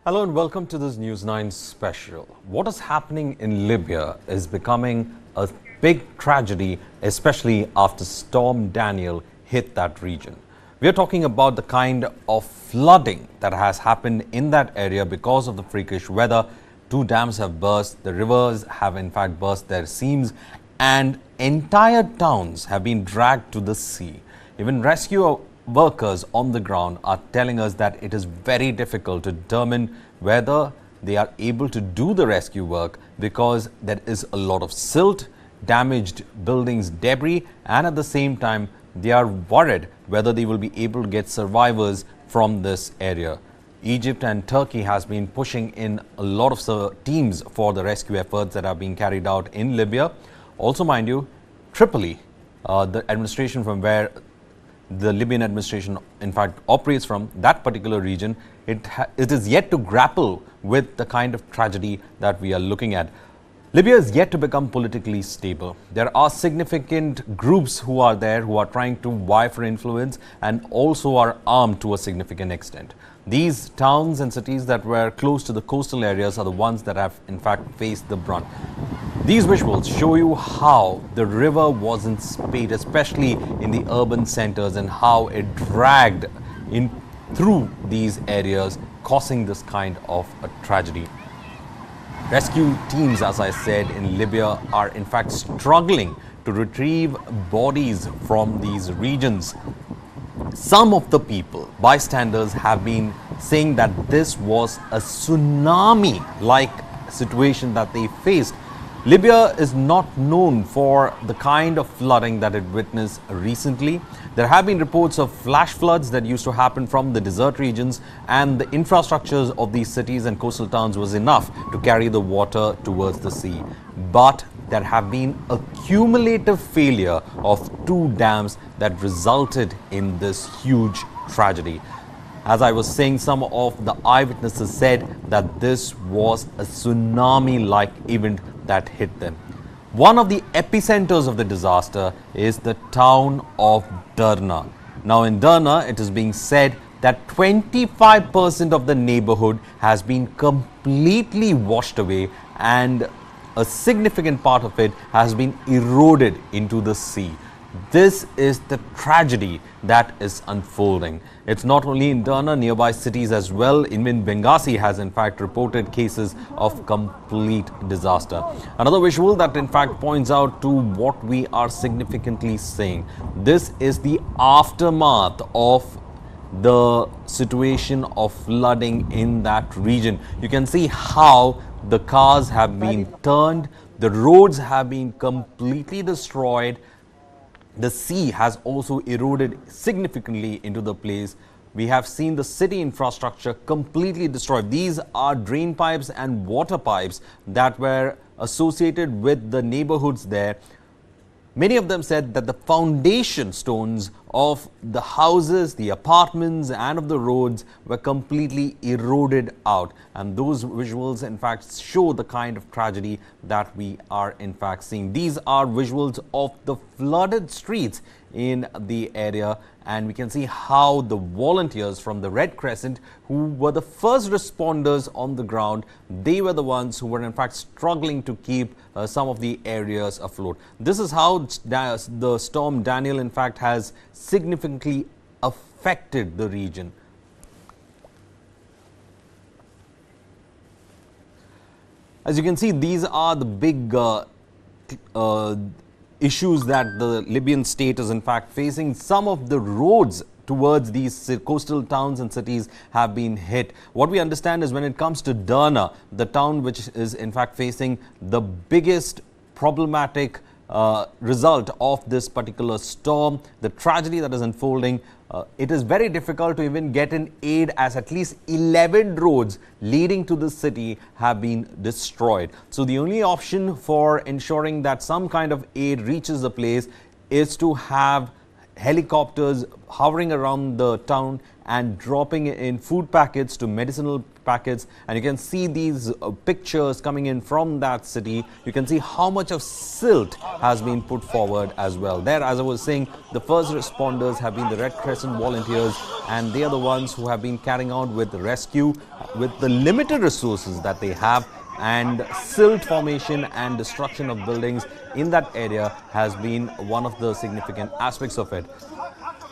Hello and welcome to this News 9 special. What is happening in Libya is becoming a big tragedy, especially after Storm Daniel hit that region. We are talking about the kind of flooding that has happened in that area because of the freakish weather. Two dams have burst, the rivers have in fact burst their seams, and entire towns have been dragged to the sea. Even rescue workers on the ground are telling us that it is very difficult to determine whether they are able to do the rescue work because there is a lot of silt, damaged buildings, debris, and at the same time they are worried whether they will be able to get survivors from this area. Egypt and Turkey has been pushing in a lot of teams for the rescue efforts that are being carried out in Libya. Also, mind you, Tripoli, the administration from where the Libyan administration in fact operates from, that particular region, it is yet to grapple with the kind of tragedy that we are looking at. Libya is yet to become politically stable. There are significant groups who are there who are trying to vie for influence and also are armed to a significant extent. These towns and cities that were close to the coastal areas are the ones that have in fact faced the brunt. These visuals show you how the river was in spate, especially in the urban centers, and how it dragged in through these areas, causing this kind of a tragedy. Rescue teams, as I said, in Libya are in fact struggling to retrieve bodies from these regions. Some of the people, bystanders, have been saying that this was a tsunami-like situation that they faced. Libya is not known for the kind of flooding that it witnessed recently. There have been reports of flash floods that used to happen from the desert regions, and the infrastructures of these cities and coastal towns was enough to carry the water towards the sea. But there have been a cumulative failure of two dams that resulted in this huge tragedy. As I was saying, some of the eyewitnesses said that this was a tsunami-like event that hit them. One of the epicenters of the disaster is the town of Derna. Now in Darna, it is being said that 25% of the neighborhood has been completely washed away, and a significant part of it has been eroded into the sea. This is the tragedy that is unfolding. It's not only in Darna, nearby cities as well. Even Benghazi has in fact reported cases of complete disaster. Another visual that in fact points out to what we are significantly saying. This is the aftermath of the situation of flooding in that region. You can see how the cars have been turned, the roads have been completely destroyed. The sea has also eroded significantly into the place. We have seen the city infrastructure completely destroyed. These are drain pipes and water pipes that were associated with the neighborhoods there. Many of them said that the foundation stones of the houses, the apartments, and of the roads were completely eroded out. And those visuals, in fact, show the kind of tragedy that we are, in fact, seeing. These are visuals of the flooded streets in the area, and we can see how the volunteers from the Red Crescent, who were the first responders on the ground, they were the ones who were in fact struggling to keep some of the areas afloat. This is how the storm Daniel in fact has significantly affected the region. As you can see, these are the big issues that the Libyan state is in fact facing. Some of the roads towards these coastal towns and cities have been hit. What we understand is when it comes to Derna, the town which is in fact facing the biggest problematic result of this particular storm, the tragedy that is unfolding, it is very difficult to even get an aid, as at least 11 roads leading to the city have been destroyed. So the only option for ensuring that some kind of aid reaches the place is to have helicopters hovering around the town and dropping in food packets to medicinal packets, and you can see these pictures coming in from that city. You can see how much of silt has been put forward as well. There, as I was saying, the first responders have been the Red Crescent volunteers, and they are the ones who have been carrying out with rescue with the limited resources that they have. And silt formation and destruction of buildings in that area has been one of the significant aspects of it.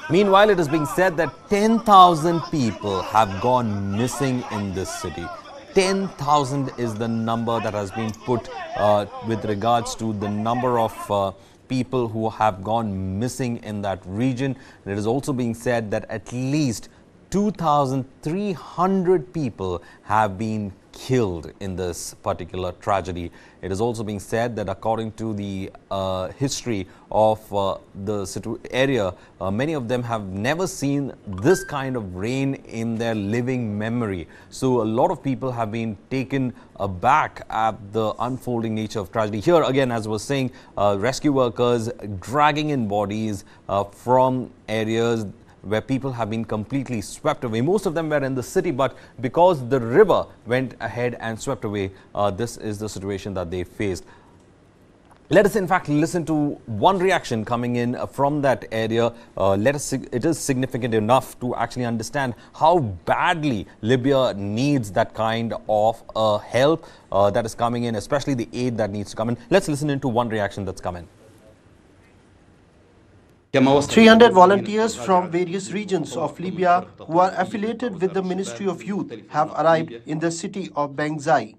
Meanwhile, it is being said that 10,000 people have gone missing in this city. 10,000 is the number that has been put with regards to the number of people who have gone missing in that region. It is also being said that at least 2,300 people have been killed in this particular tragedy. It is also being said that according to the history of the area, many of them have never seen this kind of rain in their living memory. So a lot of people have been taken aback at the unfolding nature of tragedy. Here again, as I was saying, rescue workers dragging in bodies from areas where people have been completely swept away. Most of them were in the city, but because the river went ahead and swept away, this is the situation that they faced. Let us in fact listen to one reaction coming in from that area. It is significant enough to actually understand how badly Libya needs that kind of help that is coming in, especially the aid that needs to come in. Let's listen into one reaction that's come in. 300 volunteers from various regions of Libya who are affiliated with the Ministry of Youth have arrived in the city of Benghazi.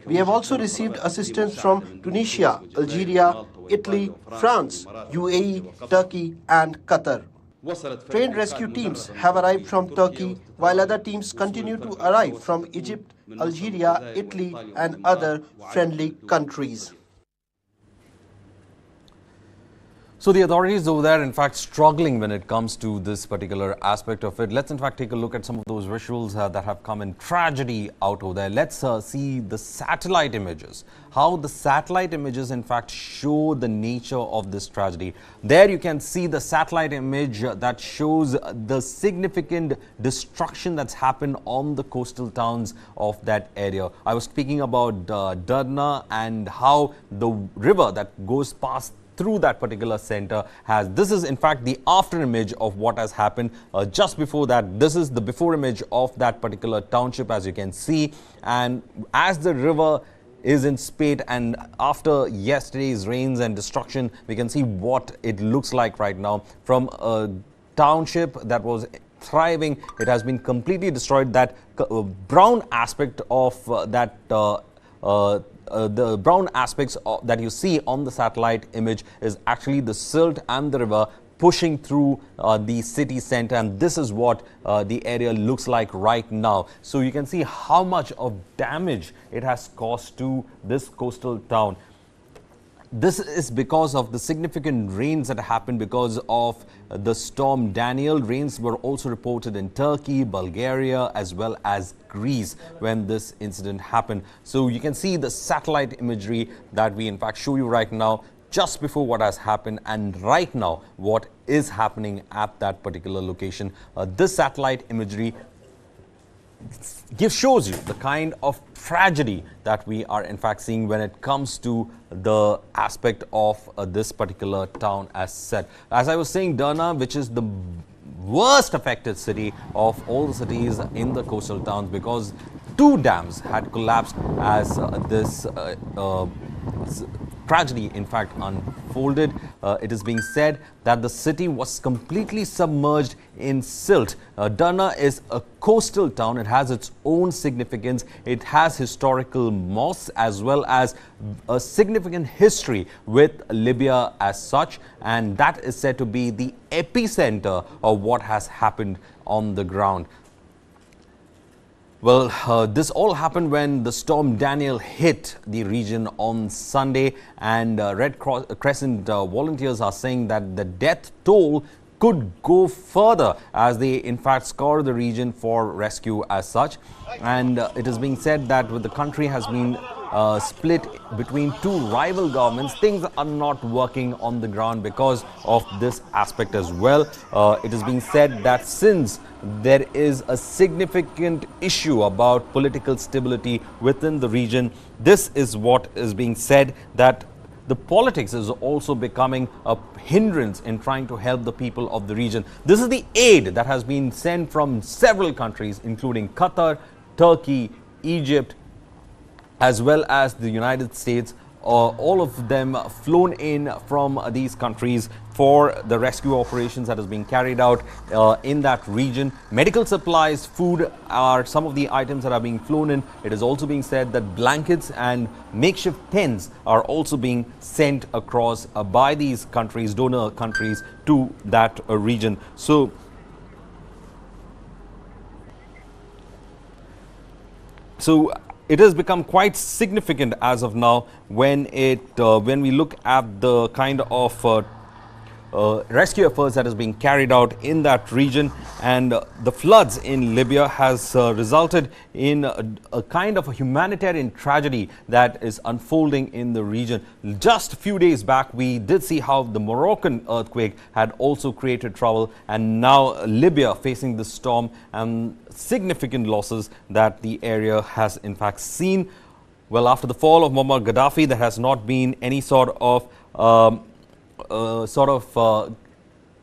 We have also received assistance from Tunisia, Algeria, Italy, France, UAE, Turkey and Qatar. Trained rescue teams have arrived from Turkey, while other teams continue to arrive from Egypt, Algeria, Italy and other friendly countries. So the authorities over there, in fact, struggling when it comes to this particular aspect of it. Let's in fact take a look at some of those visuals that have come in. Tragedy out over there. Let's see the satellite images. How the satellite images in fact show the nature of this tragedy. There you can see the satellite image that shows the significant destruction that's happened on the coastal towns of that area. I was speaking about Derna and how the river that goes past through that particular center has. This is in fact the after image of what has happened just before that. This is the before image of that particular township, as you can see. And as the river is in spate and after yesterday's rains and destruction, we can see what it looks like right now. From a township that was thriving, it has been completely destroyed. That brown aspect of the brown aspects that you see on the satellite image is actually the silt and the river pushing through the city center, and this is what the area looks like right now. So you can see how much of damage it has caused to this coastal town. This is because of the significant rains that happened because of the storm Daniel. Rains were also reported in Turkey, Bulgaria, as well as Greece when this incident happened. So you can see the satellite imagery that we in fact show you right now, just before what has happened and right now what is happening at that particular location. This satellite imagery shows you the kind of tragedy that we are in fact seeing when it comes to the aspect of this particular town as said. As I was saying, Darna, which is the worst affected city of all the cities in the coastal towns, because 2 dams had collapsed as this tragedy in fact unfolded. It is being said that the city was completely submerged in silt. Darna is a coastal town. It has its own significance. It has historical mosques as well as a significant history with Libya as such, and that is said to be the epicenter of what has happened on the ground. Well, this all happened when the storm Daniel hit the region on Sunday, and Red Crescent volunteers are saying that the death toll could go further as they in fact scour the region for rescue as such. And it is being said that the country has been split between two rival governments. Things are not working on the ground because of this aspect as well. It is being said that since there is a significant issue about political stability within the region, this is what is being said, that the politics is also becoming a hindrance in trying to help the people of the region. This is the aid that has been sent from several countries, including Qatar, Turkey, Egypt, as well as the United States. All of them flown in from these countries for the rescue operations that is being carried out in that region. Medical supplies, food are some of the items that are being flown in. It is also being said that blankets and makeshift tents are also being sent across by these countries, donor countries, to that region. So it has become quite significant as of now when we look at the kind of rescue efforts that is being carried out in that region. And the floods in Libya has resulted in a kind of a humanitarian tragedy that is unfolding in the region. Just a few days back, we did see how the Moroccan earthquake had also created trouble, and now Libya facing the storm and significant losses that the area has in fact seen. Well, after the fall of Muammar Gaddafi, there has not been any sort of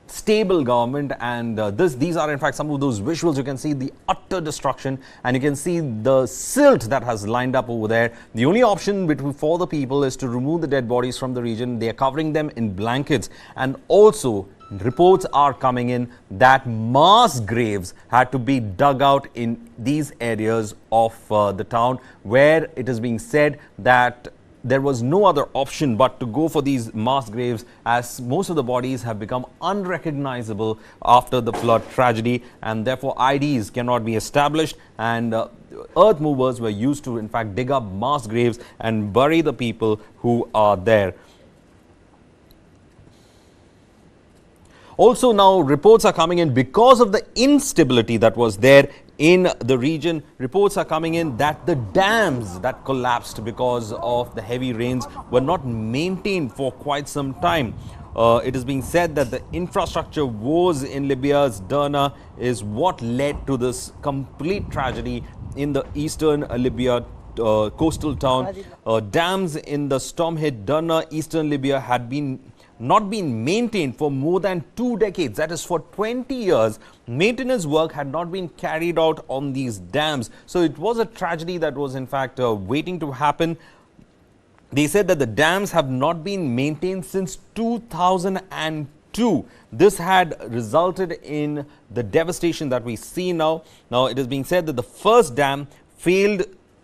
stable government, and these are in fact some of those visuals. You can see the utter destruction, and you can see the silt that has lined up over there. The only option for the people is to remove the dead bodies from the region. They are covering them in blankets, and also reports are coming in that mass graves had to be dug out in these areas of the town, where it is being said that there was no other option but to go for these mass graves, as most of the bodies have become unrecognizable after the flood tragedy, and therefore IDs cannot be established, and earth movers were used to in fact dig up mass graves and bury the people who are there. Also, now reports are coming in because of the instability that was there in the region. Reports are coming in that the dams that collapsed because of the heavy rains were not maintained for quite some time. It is being said that the infrastructure woes in Libya's Derna is what led to this complete tragedy in the eastern Libya coastal town. Dams in the storm-hit Darna, eastern Libya, had not been maintained for more than 2 decades. That is, for 20 years, maintenance work had not been carried out on these dams. So it was a tragedy that was in fact waiting to happen. They said that the dams have not been maintained since 2002. This had resulted in the devastation that we see now. Now it is being said that the first dam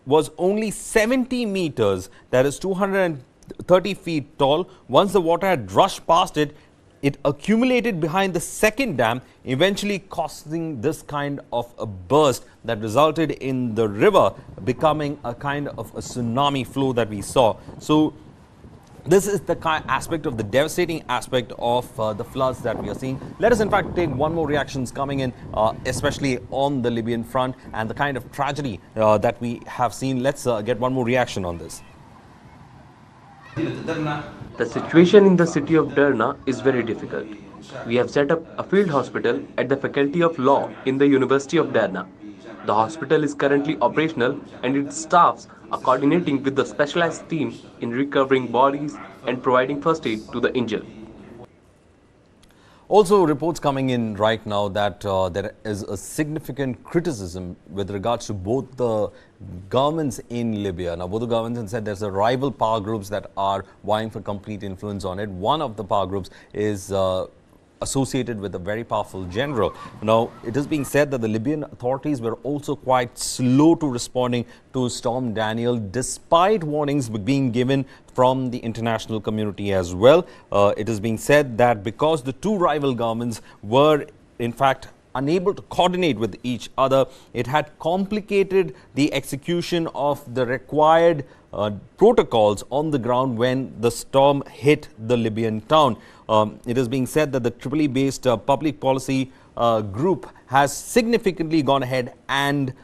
was only 70 meters, that is 230 feet tall. Once the water had rushed past it, it accumulated behind the second dam, eventually causing this kind of a burst that resulted in the river becoming a kind of a tsunami flow that we saw. So this is the aspect of the devastating aspect of the floods that we are seeing. Let us in fact take one more reactions coming in, especially on the Libyan front and the kind of tragedy that we have seen. Let's get one more reaction on this. The situation in the city of Derna is very difficult. We have set up a field hospital at the Faculty of Law in the University of Darna. The hospital is currently operational, and its staffs are coordinating with the specialized team in recovering bodies and providing first aid to the injured. Also, reports coming in right now that there is a significant criticism with regards to both the governments in Libya. Now, both the governments have said there's a rival power groups that are vying for complete influence on it. One of the power groups is associated with a very powerful general. Now, it is being said that the Libyan authorities were also quite slow to responding to Storm Daniel, despite warnings being given from the international community as well. It is being said that because the two rival governments were in fact unable to coordinate with each other, it had complicated the execution of the required protocols on the ground when the storm hit the Libyan town. It is being said that the Tripoli-based public policy group has significantly gone ahead and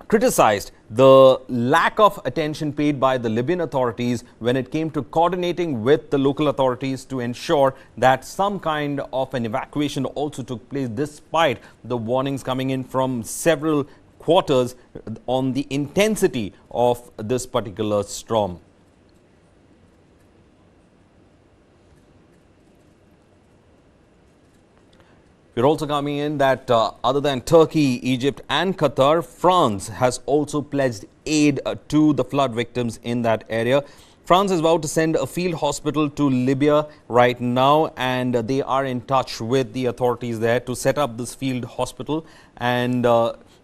criticized the lack of attention paid by the Libyan authorities when it came to coordinating with the local authorities to ensure that some kind of an evacuation also took place, despite the warnings coming in from several quarters on the intensity of this particular storm. We're also coming in that other than Turkey, Egypt and Qatar, France has also pledged aid to the flood victims in that area. France is about to send a field hospital to Libya right now, and they are in touch with the authorities there to set up this field hospital. And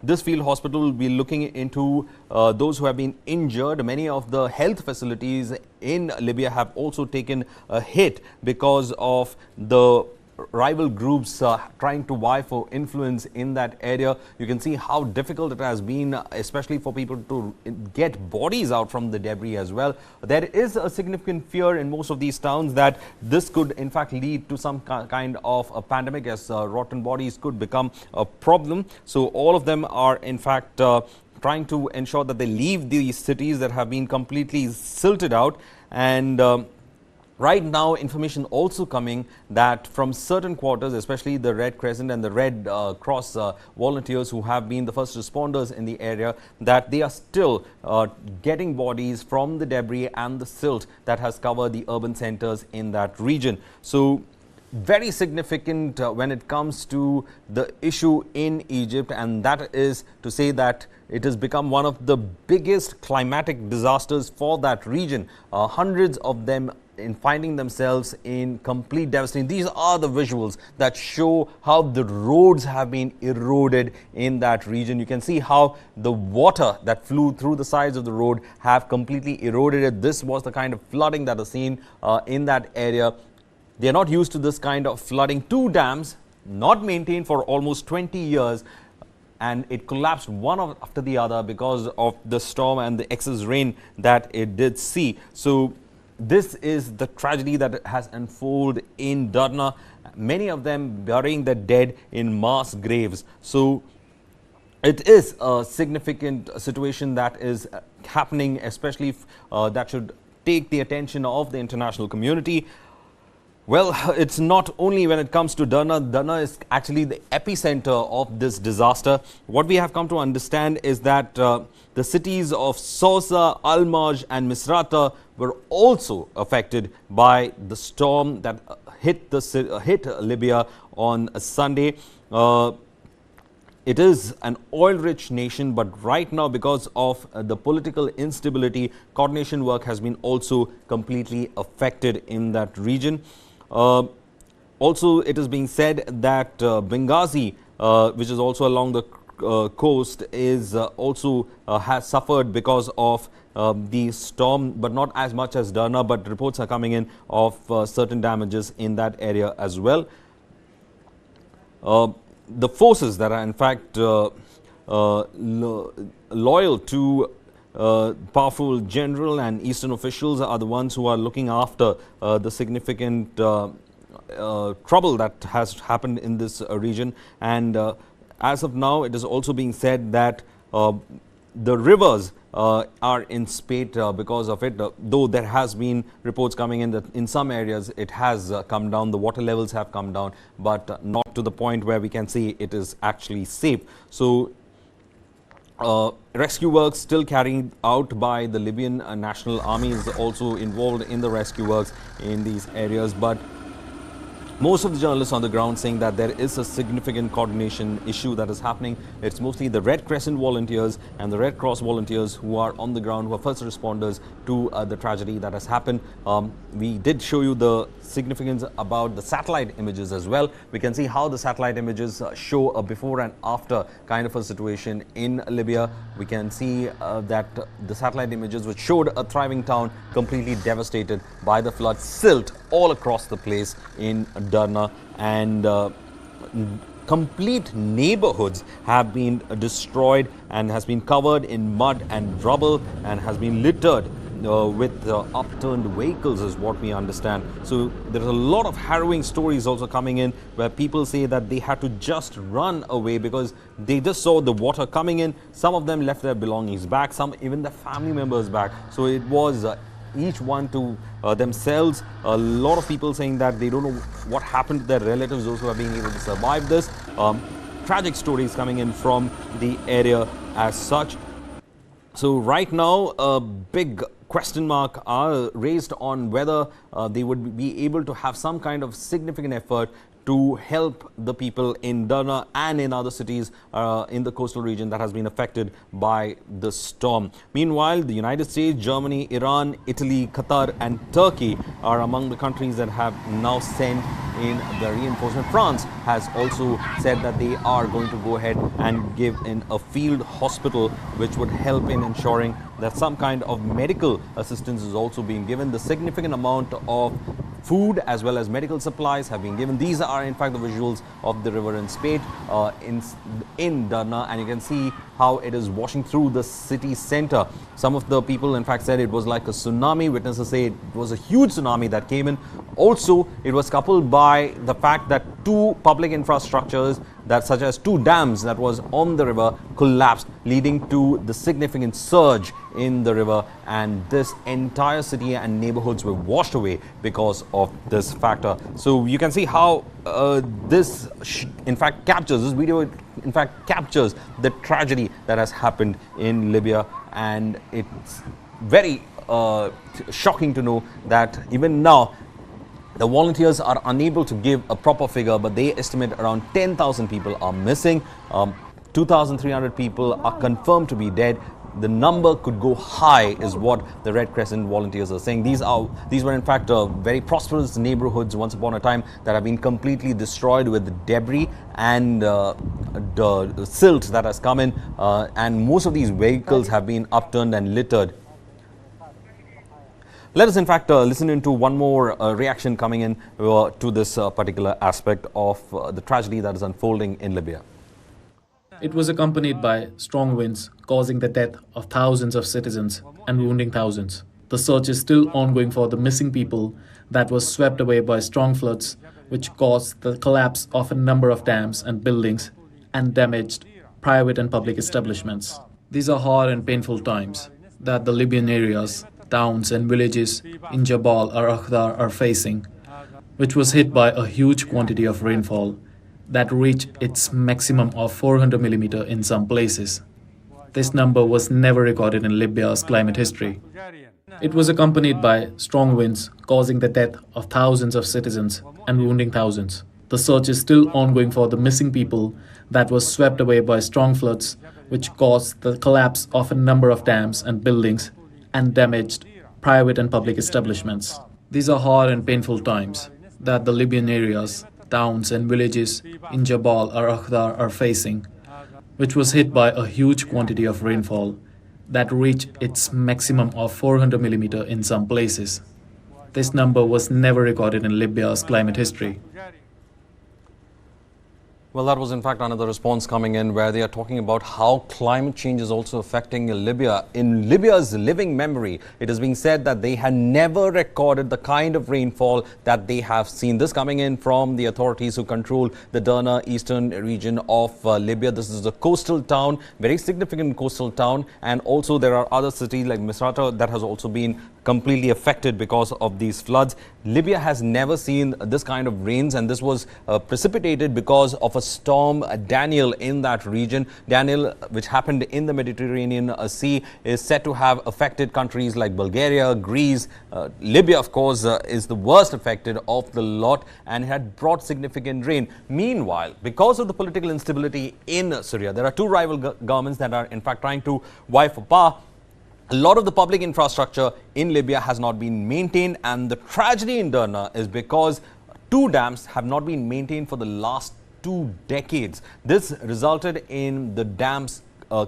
this field hospital will be looking into those who have been injured. Many of the health facilities in Libya have also taken a hit because of the rival groups trying to vie for influence in that area. You can see how difficult it has been, especially for people to get bodies out from the debris as well. There is a significant fear in most of these towns that this could in fact lead to some kind of a pandemic, as rotten bodies could become a problem. So all of them are in fact trying to ensure that they leave these cities that have been completely silted out. And right now, information also coming that from certain quarters, especially the Red Crescent and the Red Cross volunteers who have been the first responders in the area, that they are still getting bodies from the debris and the silt that has covered the urban centers in that region. So very significant when it comes to the issue in Egypt, and that is to say that it has become one of the biggest climatic disasters for that region. Hundreds of them in finding themselves in complete devastation. These are the visuals that show how the roads have been eroded in that region. You can see how the water that flew through the sides of the road have completely eroded it. This was the kind of flooding that is seen in that area. They are not used to this kind of flooding. Two dams not maintained for almost 20 years, and it collapsed one after the other because of the storm and the excess rain that it did see. So this is the tragedy that has unfolded in Darna, many of them burying their dead in mass graves. So it is a significant situation that is happening, especially that should take the attention of the international community. Well, it's not only when it comes to Derna. Derna is actually the epicenter of this disaster. What we have come to understand is that the cities of Sousa, Al-Marj and Misrata were also affected by the storm that hit Libya on a Sunday. It is an oil-rich nation, but right now, because of the political instability, coordination work has been also completely affected in that region. Also, it is being said that Benghazi, which is also along the coast, is also has suffered because of the storm, but not as much as Darna. But reports are coming in of certain damages in that area as well. The forces that are in fact loyal to powerful general and eastern officials are the ones who are looking after the significant trouble that has happened in this region. And as of now, it is also being said that the rivers are in spate because of it, though there has been reports coming in that in some areas it has come down, the water levels have come down, but not to the point where we can say it is actually safe. So rescue work still carried out by the Libyan National Army is also involved in the rescue works in these areas, but most of the journalists on the ground saying that there is a significant coordination issue that is happening. It's mostly the Red Crescent volunteers and the Red Cross volunteers who are on the ground, who are first responders to the tragedy that has happened. We did show you the significance about the satellite images as well. We can see how the satellite images show a before and after kind of a situation in Libya. We can see that the satellite images which showed a thriving town completely devastated by the flood, silt all across the place in Darna, and complete neighborhoods have been destroyed and has been covered in mud and rubble and has been littered with upturned vehicles is what we understand. So there's a lot of harrowing stories also coming in where people say that they had to just run away because they just saw the water coming in. Some of them left their belongings back, some even their family members back. So it was each one to themselves. A lot of people saying that they don't know what happened to their relatives, those who are being able to survive this. Tragic stories coming in from the area as such. So right now, a big question mark are raised on whether they would be able to have some kind of significant effort to help the people in Darna and in other cities in the coastal region that has been affected by the storm. Meanwhile, the United States, Germany, Iran, Italy, Qatar and Turkey are among the countries that have now sent in the reinforcement. France has also said that they are going to go ahead and give in a field hospital which would help in ensuring that some kind of medical assistance is also being given. The significant amount of food as well as medical supplies have been given. These are in fact the visuals of the river in Spate in Derna, and you can see how it is washing through the city center. Some of the people in fact said it was like a tsunami. Witnesses say it was a huge tsunami that came in. Also, it was coupled by the fact that two public infrastructures that such as two dams that was on the river collapsed, leading to the significant surge in the river, and this entire city and neighborhoods were washed away because of this factor. So you can see how this video in fact captures the tragedy that has happened in Libya, and it's very shocking to know that even now the volunteers are unable to give a proper figure, but they estimate around 10,000 people are missing. 2,300 people are confirmed to be dead. The number could go high is what the Red Crescent volunteers are saying. These were in fact very prosperous neighborhoods once upon a time that have been completely destroyed with the debris and the silt that has come in, and most of these vehicles have been upturned and littered. Let us in fact listen into one more reaction coming in to this particular aspect of the tragedy that is unfolding in Libya. It was accompanied by strong winds, causing the death of thousands of citizens and wounding thousands. The search is still ongoing for the missing people that was swept away by strong floods, which caused the collapse of a number of dams and buildings and damaged private and public establishments. These are hard and painful times that the Libyan areas, towns and villages in Jabal or Akhdar are facing, which was hit by a huge quantity of rainfall that reached its maximum of 400 mm in some places. This number was never recorded in Libya's climate history. It was accompanied by strong winds, causing the death of thousands of citizens and wounding thousands. The search is still ongoing for the missing people that was swept away by strong floods, which caused the collapse of a number of dams and buildings and damaged private and public establishments. These are hard and painful times that the Libyan areas, towns and villages in Jabal or Akhdar are facing, which was hit by a huge quantity of rainfall that reached its maximum of 400 mm in some places. This number was never recorded in Libya's climate history. Well, that was in fact another response coming in where they are talking about how climate change is also affecting Libya. In Libya's living memory, it is being said that they had never recorded the kind of rainfall that they have seen. This coming in from the authorities who control the Derna eastern region of Libya. This is a coastal town, very significant coastal town, and also there are other cities like Misrata that has also been completely affected because of these floods. Libya has never seen this kind of rains, and this was precipitated because of a storm Daniel in that region. Daniel, which happened in the Mediterranean Sea, is said to have affected countries like Bulgaria, Greece. Libya, of course, is the worst affected of the lot, and it had brought significant rain. Meanwhile, because of the political instability in Syria, there are two rival governments that are in fact trying to vie for power. A lot of the public infrastructure in Libya has not been maintained, and the tragedy in Derna is because two dams have not been maintained for the last 2 decades. This resulted in the dams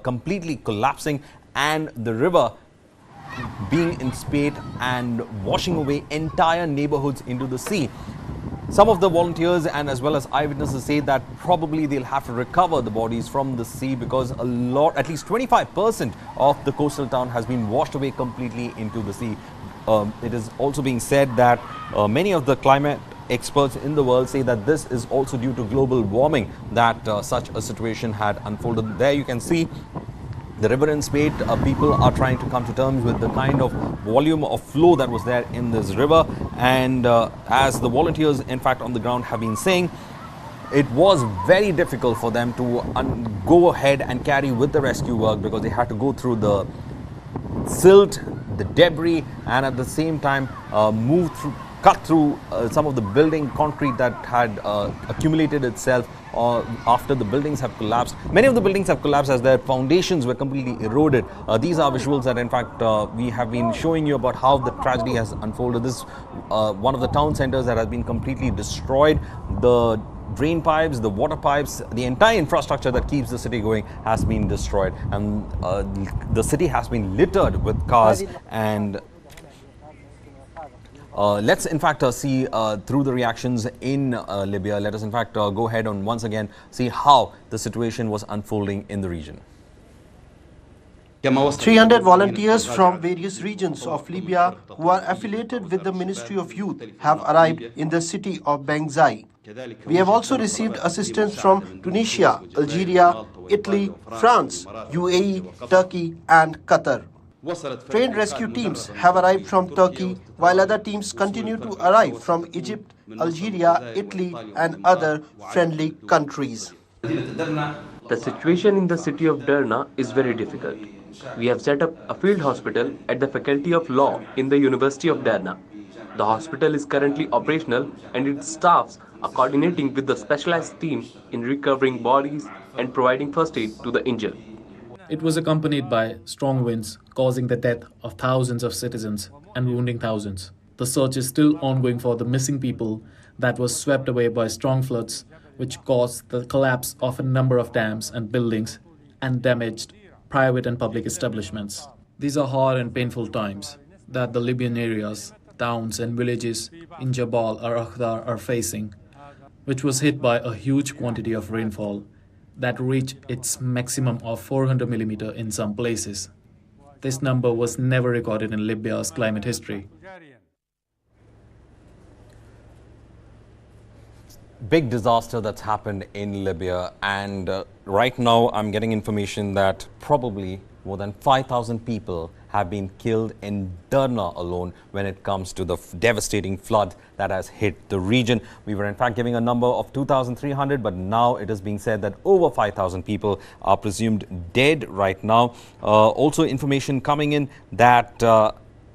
completely collapsing and the river being in spate and washing away entire neighborhoods into the sea. Some of the volunteers and as well as eyewitnesses say that probably they'll have to recover the bodies from the sea because at least 25% of the coastal town has been washed away completely into the sea. It is also being said that many of the climate experts in the world say that this is also due to global warming that such a situation had unfolded. There you can see the river in spate. People are trying to come to terms with the kind of volume of flow that was there in this river, and as the volunteers in fact on the ground have been saying, it was very difficult for them to go ahead and carry with the rescue work because they had to go through the silt, the debris, and at the same time cut through some of the building concrete that had accumulated itself after the buildings have collapsed. Many of the buildings have collapsed as their foundations were completely eroded. These are visuals that in fact we have been showing you about how the tragedy has unfolded. This is one of the town centers that has been completely destroyed. The drain pipes, the water pipes, the entire infrastructure that keeps the city going has been destroyed, and the city has been littered with cars. And let's in fact see through the reactions in Libya. Let us in fact go ahead and once again see how the situation was unfolding in the region. 300 volunteers from various regions of Libya who are affiliated with the Ministry of Youth have arrived in the city of Benghazi. We have also received assistance from Tunisia, Algeria, Italy, France, UAE, Turkey and Qatar. Trained rescue teams have arrived from Turkey, while other teams continue to arrive from Egypt, Algeria, Italy and other friendly countries. The situation in the city of Derna is very difficult. We have set up a field hospital at the Faculty of Law in the University of Darna. The hospital is currently operational and its staffs are coordinating with the specialized team in recovering bodies and providing first aid to the injured. It was accompanied by strong winds, causing the death of thousands of citizens and wounding thousands. The search is still ongoing for the missing people that was swept away by strong floods, which caused the collapse of a number of dams and buildings and damaged private and public establishments. These are hard and painful times that the Libyan areas, towns and villages in Jabal or Akhdar are facing, which was hit by a huge quantity of rainfall that reached its maximum of 400 millimeter in some places. This number was never recorded in Libya's climate history. Big disaster that's happened in Libya, and right now I'm getting information that probably more than 5,000 people have been killed in Derna alone when it comes to the devastating flood that has hit the region. We were in fact giving a number of 2,300, but now it is being said that over 5,000 people are presumed dead right now. Also information coming in that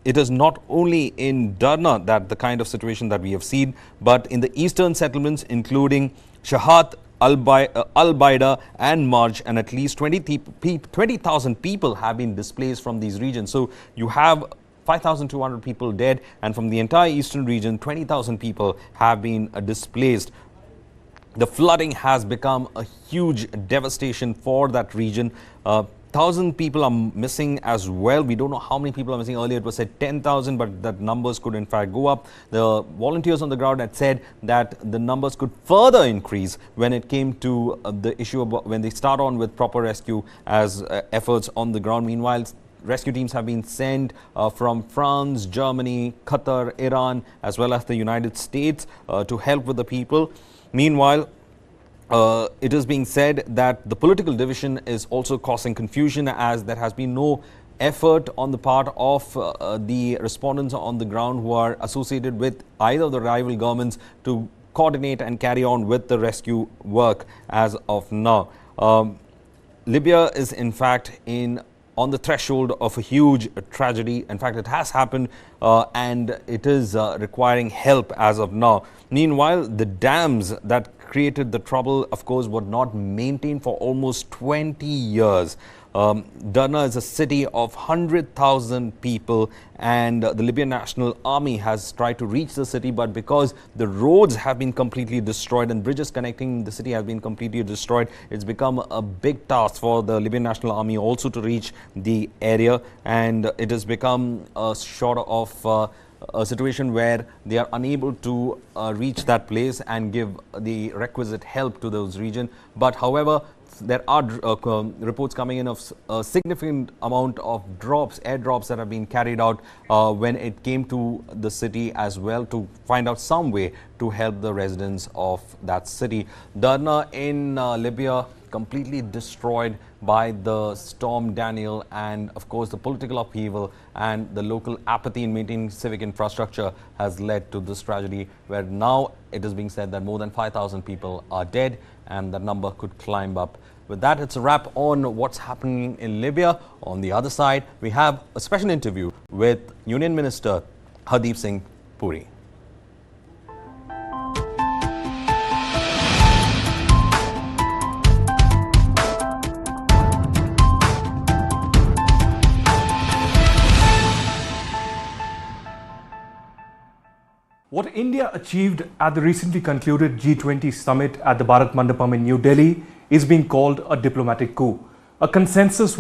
it is not only in Darna that the kind of situation that we have seen, but in the eastern settlements including Shahat, Al-Baida and Marj, and at least 20,000 people have been displaced from these regions. So you have 5,200 people dead, and from the entire eastern region 20,000 people have been displaced. The flooding has become a huge devastation for that region. 1,000 people are missing as well. We don't know how many people are missing. Earlier it was said 10,000, but that numbers could in fact go up. The volunteers on the ground had said that the numbers could further increase when it came to the issue of when they start on with proper rescue as efforts on the ground. Meanwhile, rescue teams have been sent from France, Germany, Qatar, Iran, as well as the United States to help with the people. Meanwhile, it is being said that the political division is also causing confusion, as there has been no effort on the part of the respondents on the ground who are associated with either of the rival governments to coordinate and carry on with the rescue work as of now. Libya is in fact on the threshold of a huge tragedy. In fact, it has happened and it is requiring help as of now. Meanwhile, the dams that created the trouble, of course, were not maintained for almost 20 years. Derna is a city of 100,000 people, and the Libyan National Army has tried to reach the city, but because the roads have been completely destroyed and bridges connecting the city have been completely destroyed, it's become a big task for the Libyan National Army also to reach the area, and it has become a sort of a situation where they are unable to reach that place and give the requisite help to those regions. But however, there are reports coming in of a significant amount of airdrops that have been carried out when it came to the city as well, to find out some way to help the residents of that city. Darna in Libya, completely destroyed by the storm Daniel, and of course the political upheaval and the local apathy in maintaining civic infrastructure has led to this tragedy, where now it is being said that more than 5,000 people are dead and that number could climb up. With that, it's a wrap on what's happening in Libya. On the other side, we have a special interview with Union Minister Hardeep Singh Puri. What India achieved at the recently concluded G20 summit at the Bharat Mandapam in New Delhi is being called a diplomatic coup. A consensus was